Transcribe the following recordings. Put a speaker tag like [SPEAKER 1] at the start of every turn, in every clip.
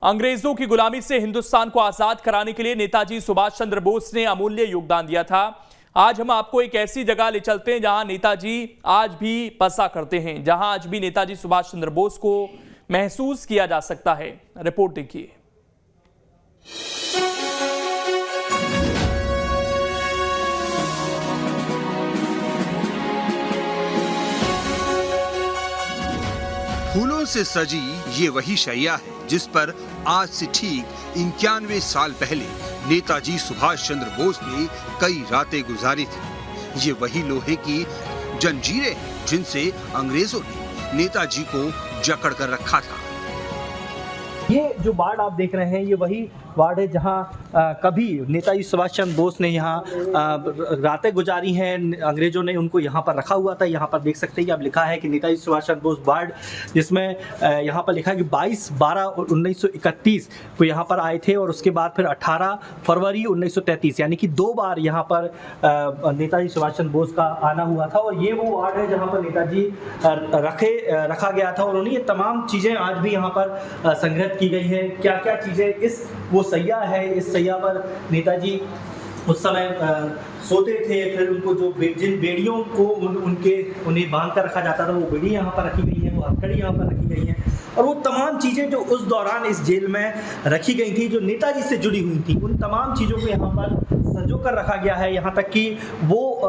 [SPEAKER 1] अंग्रेजों की गुलामी से हिंदुस्तान को आजाद कराने के लिए नेताजी सुभाष चंद्र बोस ने अमूल्य योगदान दिया था। आज हम आपको एक ऐसी जगह ले चलते हैं जहां नेताजी आज भी बसा करते हैं, जहां आज भी नेताजी सुभाष चंद्र बोस को महसूस किया जा सकता है। रिपोर्ट देखिए।
[SPEAKER 2] फूलों से सजी ये वही शैया है जिस पर आज से ठीक 91 साल पहले नेताजी सुभाष चंद्र बोस ने कई रातें गुजारी थी। ये वही लोहे की जंजीरें हैं जिनसे अंग्रेजों ने नेताजी को जकड़ कर रखा था।
[SPEAKER 3] ये जो वार्ड आप देख रहे हैं ये वही वार्ड है जहां कभी नेताजी सुभाष चंद्र बोस ने यहाँ रातें गुजारी हैं। अंग्रेजों ने उनको यहाँ पर रखा हुआ था। यहाँ पर देख सकते हैं कि अब लिखा है कि नेताजी सुभाष चंद्र बोस वार्ड, जिसमें यहाँ पर लिखा है कि 22/12/1931 को यहाँ पर आए थे और उसके बाद फिर 18 फरवरी 1933 यानी कि 2 बार यहाँ पर नेताजी सुभाष चंद्र बोस का आना हुआ था। और ये वो वार्ड है जहाँ पर नेताजी रखा गया था और उन्हें ये तमाम चीज़ें आज भी यहाँ पर संग्रहित की गई हैं। क्या क्या चीज़ें, इस वो सैया है, इस सैया पर नेताजी उस समय सोते थे। फिर उनको जो जिन बेड़ियों को उन्हें बांध कर रखा जाता था वो बेड़ी यहाँ पर रखी गई है, वो हथकड़ी यहाँ पर रखी गई है और वो तमाम चीज़ें जो उस दौरान इस जेल में रखी गई थी, जो नेताजी से जुड़ी हुई थी, उन तमाम चीज़ों को यहाँ पर संजो कर रखा गया है। यहाँ तक कि वो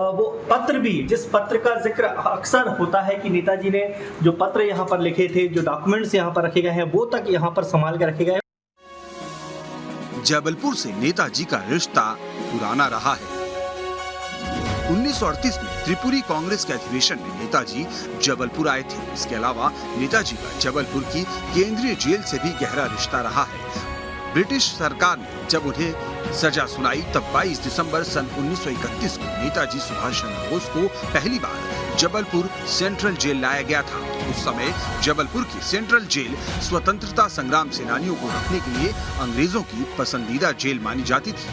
[SPEAKER 3] पत्र भी, जिस पत्र का जिक्र अक्सर होता है कि नेताजी ने जो पत्र यहाँ पर लिखे थे, जो डॉक्यूमेंट्स यहाँ पर रखे गए हैं, वो तक यहाँ पर संभाल कर रखे गए।
[SPEAKER 2] जबलपुर से नेताजी का रिश्ता पुराना रहा है। 1938 में त्रिपुरी कांग्रेस के अधिवेशन में नेताजी जबलपुर आए थे। इसके अलावा नेताजी का जबलपुर की केंद्रीय जेल से भी गहरा रिश्ता रहा है। ब्रिटिश सरकार ने जब उन्हें सजा सुनाई तब 22 दिसंबर सन 1931 को नेताजी सुभाष चंद्र बोस को पहली बार जबलपुर सेंट्रल जेल लाया गया था। उस समय जबलपुर की सेंट्रल जेल स्वतंत्रता संग्राम सेनानियों को रखने के लिए अंग्रेजों की पसंदीदा जेल मानी जाती थी।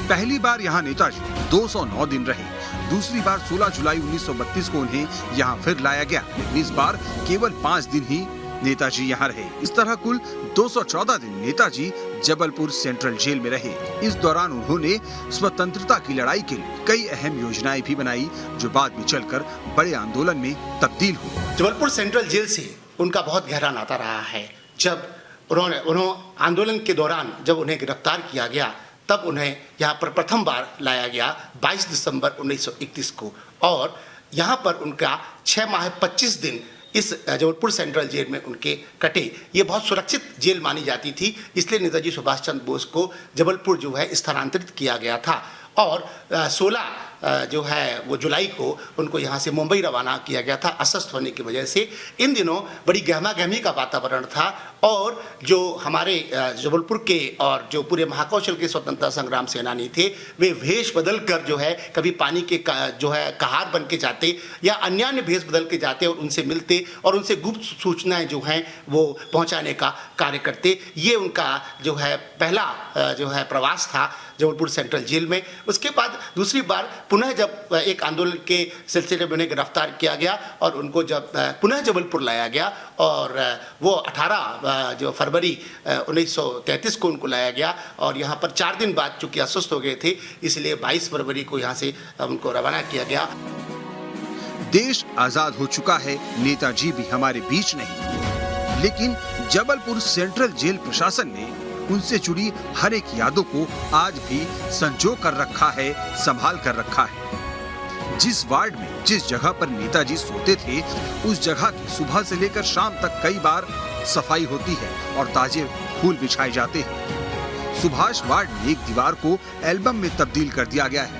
[SPEAKER 2] पहली बार यहाँ नेताजी 209 दिन रहे। दूसरी बार 16 जुलाई 1932 को उन्हें यहाँ फिर लाया गया, लेकिन इस बार केवल 5 दिन ही नेताजी यहाँ रहे। इस तरह कुल 214 दिन नेताजी जबलपुर सेंट्रल जेल में रहे। इस दौरान उन्होंने स्वतंत्रता की लड़ाई के लिए कई अहम योजनाएं भी बनाई, जो बाद में चलकर बड़े आंदोलन में तब्दील हुई।
[SPEAKER 4] जबलपुर सेंट्रल जेल से उनका बहुत गहरा नाता रहा है। जब उन्होंने आंदोलन के दौरान जब उन्हें गिरफ्तार किया गया तब उन्हें यहाँ पर प्रथम बार लाया गया 22 दिसंबर 1931 को और यहाँ पर उनका 6 माह 25 दिन इस जबलपुर सेंट्रल जेल में उनके कटे। ये बहुत सुरक्षित जेल मानी जाती थी, इसलिए नेताजी सुभाष चंद्र बोस को जबलपुर जो है स्थानांतरित किया गया था और 16 जो है वो जुलाई को उनको यहाँ से मुंबई रवाना किया गया था अस्वस्थ होने की वजह से। इन दिनों बड़ी गहमा गहमी का वातावरण था और जो हमारे जबलपुर के और जो पूरे महाकौशल के स्वतंत्रता संग्राम सेनानी थे, वे भेष बदल कर जो है कभी पानी के जो है कहार बन के जाते या अन्य भेष बदल के जाते और उनसे मिलते और उनसे गुप्त सूचनाएं जो हैं वो पहुंचाने का कार्य करते। ये उनका जो है पहला जो है प्रवास था जबलपुर सेंट्रल जेल में। उसके बाद दूसरी बार पुनः जब एक आंदोलन के सिलसिले में उन्हें गिरफ्तार किया गया और उनको जब पुनः जबलपुर लाया गया और वो 18 जो फरवरी 1933 को उनको लाया गया और यहाँ पर 4 दिन बाद चूंकि अस्वस्थ हो गए थे, इसलिए 22 फरवरी को यहाँ से उनको रवाना किया गया।
[SPEAKER 2] देश आजाद हो चुका है, नेताजी भी हमारे बीच नहीं, लेकिन जबलपुर सेंट्रल जेल प्रशासन ने उनसे जुड़ी हर एक यादों को आज भी संजो कर रखा है, संभाल कर रखा है। जिस वार्ड में, जिस जगह पर नेताजी सोते थे, उस जगह की सुबह से लेकर शाम तक कई बार सफाई होती है और ताजे फूल बिछाए जाते हैं। सुभाष वार्ड में एक दीवार को एल्बम में तब्दील कर दिया गया है।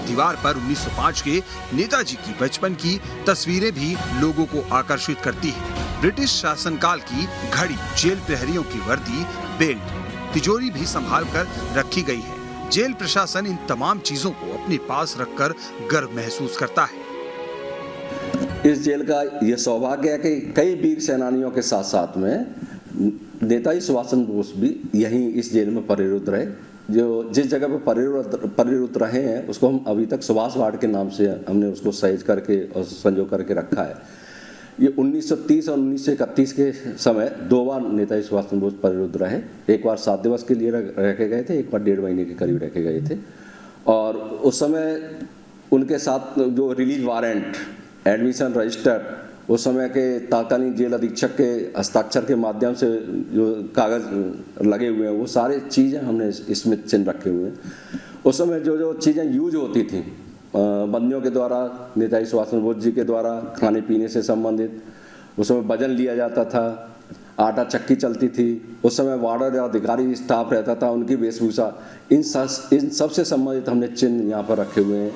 [SPEAKER 2] दीवार पर 1905 के नेताजी की बचपन की तस्वीरें भी लोगों को आकर्षित करती है। ब्रिटिश शासनकाल की घड़ी, जेल प्रहरियों की वर्दी, बेल्ट, तिजोरी भी संभाल कर रखी गई है। जेल प्रशासन इन तमाम चीजों को अपने पास रखकर गर्व महसूस करता है।
[SPEAKER 5] इस जेल का यह सौभाग्य है कि कई वीर सेनानियों के साथ साथ में नेताजी सुभाष चंद्र बोस भी यहीं इस जेल में परिणत रहे। जो जिस जगह पर परिणत रहे हैं उसको हम अभी तक सुभाष वार्ड के नाम से हमने उसको सहेज करके और संजो करके रखा है। ये 1930 और 1931 के समय 2 बार नेताजी सुभाष चंद्र बोस परिरुद्ध रहे। एक बार 7 दिवस के लिए रखे गए थे, एक बार 1.5 महीने के करीब रखे गए थे। और उस समय उनके साथ जो रिलीज वारंट, एडमिशन रजिस्टर, उस समय के तत्कालीन जेल अधीक्षक के हस्ताक्षर के माध्यम से जो कागज़ लगे हुए हैं, वो सारे चीज़ें हमने इसमें चिन्ह रखे हुए हैं। उस समय जो चीज़ें यूज होती थी बंदियों के द्वारा, नेताजी सुभाष चंद्र बोस जी के द्वारा खाने पीने से संबंधित, उस समय वजन लिया जाता था, आटा चक्की चलती थी, उस समय वार्डर अधिकारी स्टाफ रहता था, उनकी वेशभूषा, इन सब से संबंधित हमने चिन्ह यहाँ पर रखे हुए हैं।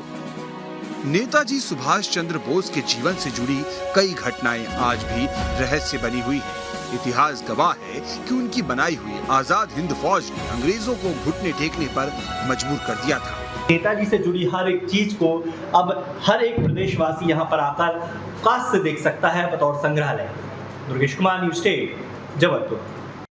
[SPEAKER 2] नेताजी सुभाष चंद्र बोस के जीवन से जुड़ी कई घटनाएं आज भी रहस्य बनी हुई हैं। इतिहास गवाह है कि उनकी बनाई हुई आजाद हिंद फौज ने अंग्रेजों को घुटने टेकने पर मजबूर कर दिया था।
[SPEAKER 3] नेताजी से जुड़ी हर एक चीज को अब हर एक प्रदेशवासी यहाँ पर आकर पास से देख सकता है बतौर संग्रहालय। दुर्गेश कुमार, न्यूज़ 8, जबलपुर।